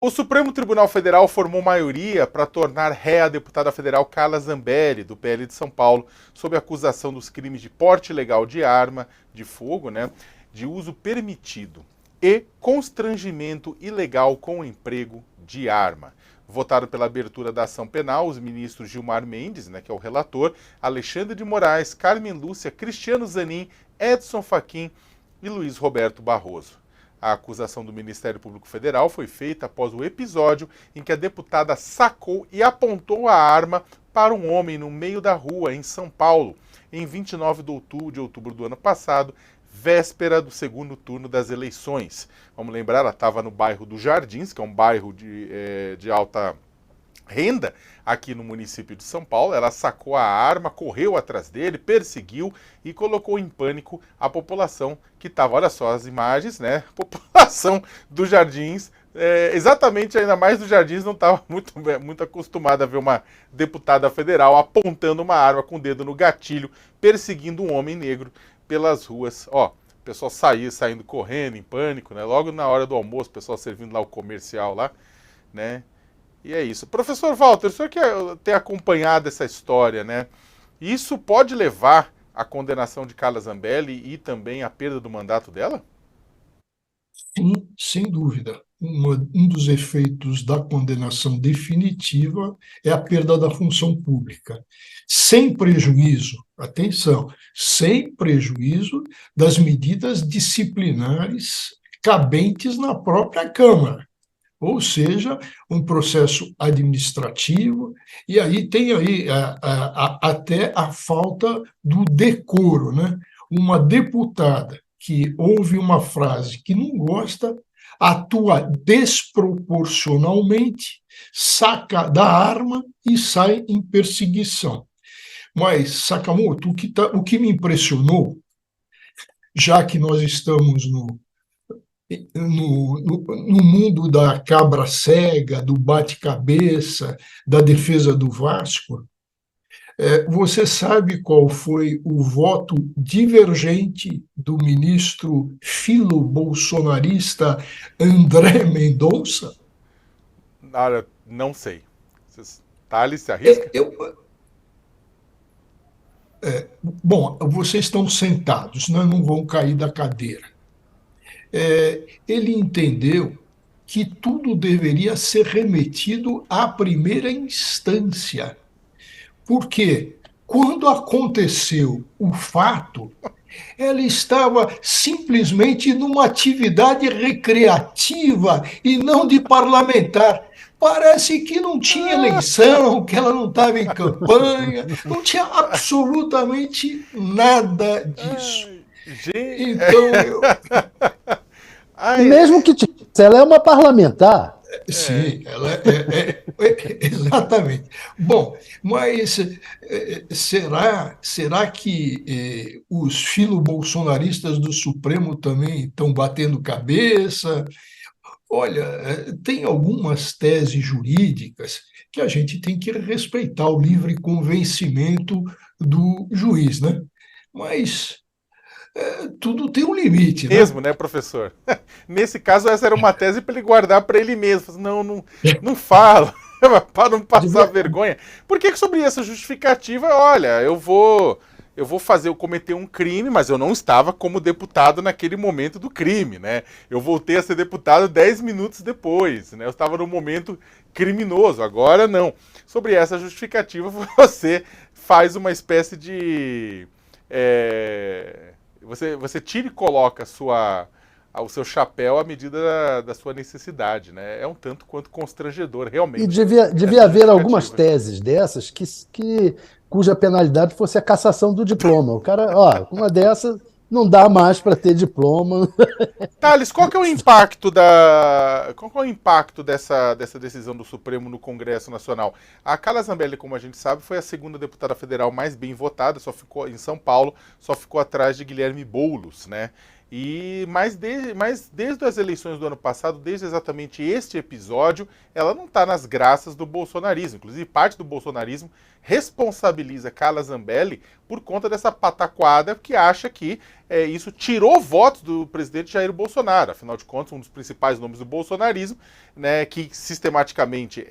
O Supremo Tribunal Federal formou maioria para tornar ré a deputada federal Carla Zambelli, do PL de São Paulo, sob acusação dos crimes de porte ilegal de arma de fogo, de uso permitido e constrangimento ilegal com o emprego de arma. Votaram pela abertura da ação penal os ministros Gilmar Mendes, que é o relator, Alexandre de Moraes, Carmen Lúcia, Cristiano Zanin, Edson Fachin e Luiz Roberto Barroso. A acusação do Ministério Público Federal foi feita após o episódio em que a deputada sacou e apontou a arma para um homem no meio da rua, em São Paulo, em 29 de outubro do ano passado, véspera do segundo turno das eleições. Vamos lembrar, ela estava no bairro dos Jardins, que é um bairro de alta renda aqui no município de São Paulo. Ela sacou a arma, correu atrás dele, perseguiu e colocou em pânico a população que estava, olha só as imagens, população dos Jardins, exatamente, ainda mais dos Jardins, não estava muito acostumada a ver uma deputada federal apontando uma arma com o dedo no gatilho, perseguindo um homem negro pelas ruas. Ó, o pessoal saindo correndo em pânico, logo na hora do almoço, o pessoal servindo lá o comercial lá, E é isso. Professor Walter, o senhor que tem acompanhado essa história, Isso pode levar à condenação de Carla Zambelli e também à perda do mandato dela? Sim, sem dúvida. Um dos efeitos da condenação definitiva é a perda da função pública, sem prejuízo, atenção, sem prejuízo das medidas disciplinares cabentes na própria Câmara. Ou seja, um processo administrativo, e aí tem até a falta do decoro, Uma deputada que ouve uma frase que não gosta, atua desproporcionalmente, saca da arma e sai em perseguição. Mas, Sakamoto, o que me impressionou, já que nós estamos no mundo da cabra cega, do bate-cabeça, da defesa do Vasco, você sabe qual foi o voto divergente do ministro filo-bolsonarista André Mendonça? Não sei. Thales, se arrisca? Bom, vocês estão sentados, não vão cair da cadeira. Ele entendeu que tudo deveria ser remetido à primeira instância, porque quando aconteceu o fato, ela estava simplesmente numa atividade recreativa e não de parlamentar. Parece que não tinha eleição, que ela não estava em campanha, não tinha absolutamente nada disso. Então, E mesmo que tivesse, ela é uma parlamentar. Sim, ela exatamente. Bom, mas será que os filo-bolsonaristas do Supremo também estão batendo cabeça? Olha, tem algumas teses jurídicas que a gente tem que respeitar o livre convencimento do juiz, Mas tudo tem um limite, Mesmo, professor? Nesse caso, essa era uma tese para ele guardar para ele mesmo. Não fala, para não passar vergonha. Por que sobre essa justificativa, olha, eu vou cometer um crime, mas eu não estava como deputado naquele momento do crime, Eu voltei a ser deputado 10 minutos depois, Eu estava no momento criminoso, agora não. Sobre essa justificativa, você faz uma espécie de... Você tira e coloca o seu chapéu à medida da sua necessidade, É um tanto quanto constrangedor, realmente. E devia haver algumas teses dessas cuja penalidade fosse a cassação do diploma. O cara, uma dessas não dá mais para ter diploma. Thales, qual é o impacto dessa decisão do Supremo no Congresso Nacional? A Carla Zambelli, como a gente sabe, foi a segunda deputada federal mais bem votada, só ficou em São Paulo, só ficou atrás de Guilherme Boulos, Mas desde as eleições do ano passado, desde exatamente este episódio, ela não está nas graças do bolsonarismo. Inclusive, parte do bolsonarismo responsabiliza Carla Zambelli por conta dessa pataquada que acha que isso tirou votos do presidente Jair Bolsonaro. Afinal de contas, um dos principais nomes do bolsonarismo, né, que sistematicamente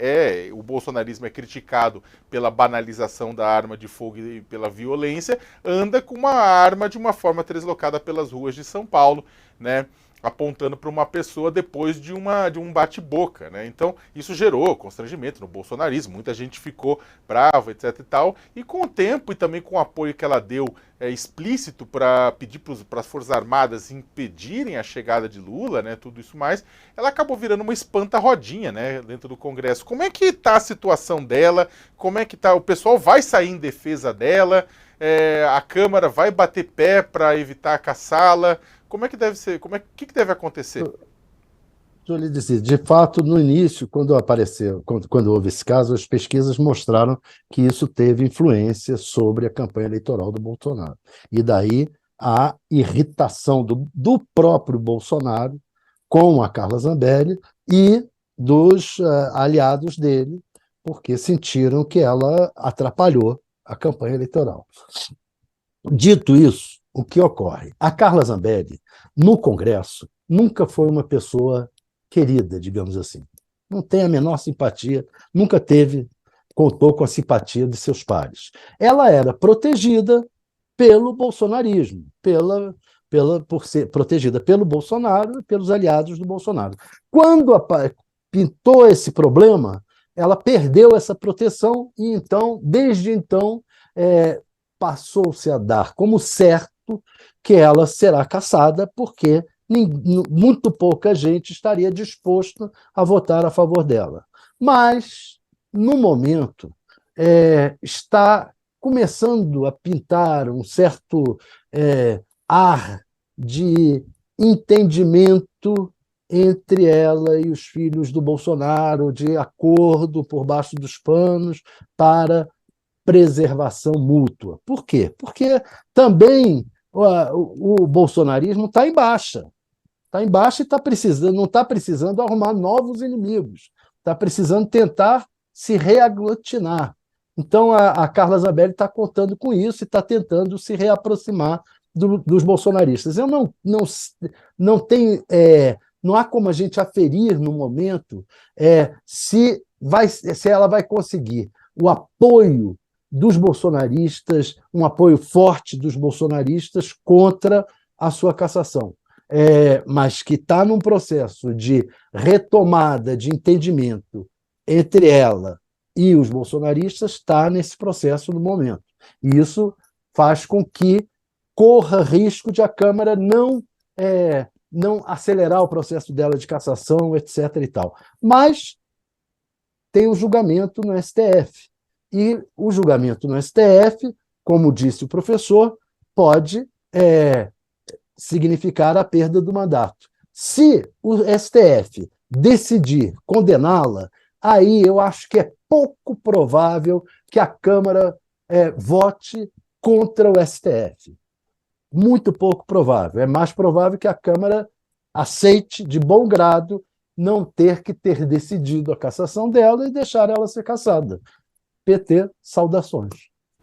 o bolsonarismo é criticado pela banalização da arma de fogo e pela violência, anda com uma arma de uma forma translocada pelas ruas de São Paulo, né, apontando para uma pessoa depois de um bate-boca, né? Então, isso gerou constrangimento no bolsonarismo, muita gente ficou brava, etc e tal, e com o tempo e também com o apoio que ela deu explícito para pedir para as Forças Armadas impedirem a chegada de Lula, né, tudo isso mais, ela acabou virando uma espanta-rodinha, né, dentro do Congresso. Como é que está a situação dela? Como é que tá? O pessoal vai sair em defesa dela? A Câmara vai bater pé para evitar caçá-la? Como é que deve ser? Que deve acontecer? Deixa eu lhe dizer, de fato, no início, quando houve esse caso, as pesquisas mostraram que isso teve influência sobre a campanha eleitoral do Bolsonaro. E daí a irritação do próprio Bolsonaro com a Carla Zambelli e dos aliados dele, porque sentiram que ela atrapalhou a campanha eleitoral. Dito isso, o que ocorre? A Carla Zambelli, no Congresso, nunca foi uma pessoa querida, digamos assim. Não tem a menor simpatia, nunca contou com a simpatia de seus pares. Ela era protegida pelo bolsonarismo, por ser protegida pelo Bolsonaro e pelos aliados do Bolsonaro. Quando pintou esse problema, ela perdeu essa proteção e então, desde então, passou-se a dar como certo que ela será cassada, porque muito pouca gente estaria disposto a votar a favor dela. Mas, no momento, está começando a pintar um certo ar de entendimento entre ela e os filhos do Bolsonaro, de acordo por baixo dos panos para preservação mútua. Por quê? Porque também o bolsonarismo está em baixa. Está em baixa e não está precisando arrumar novos inimigos. Está precisando tentar se reaglutinar. Então, a Carla Zambelli está contando com isso e está tentando se reaproximar dos bolsonaristas. Eu não tenho... não há como a gente aferir no momento se ela vai conseguir o apoio dos bolsonaristas, um apoio forte dos bolsonaristas contra a sua cassação. Mas que está num processo de retomada de entendimento entre ela e os bolsonaristas, está nesse processo no momento. E isso faz com que corra risco de a Câmara não acelerar o processo dela de cassação, etc. e tal. Mas tem o julgamento no STF. E o julgamento no STF, como disse o professor, pode significar a perda do mandato. Se o STF decidir condená-la, aí eu acho que é pouco provável que a Câmara vote contra o STF. Muito pouco provável. É mais provável que a Câmara aceite de bom grado não ter que ter decidido a cassação dela e deixar ela ser cassada. PT, saudações.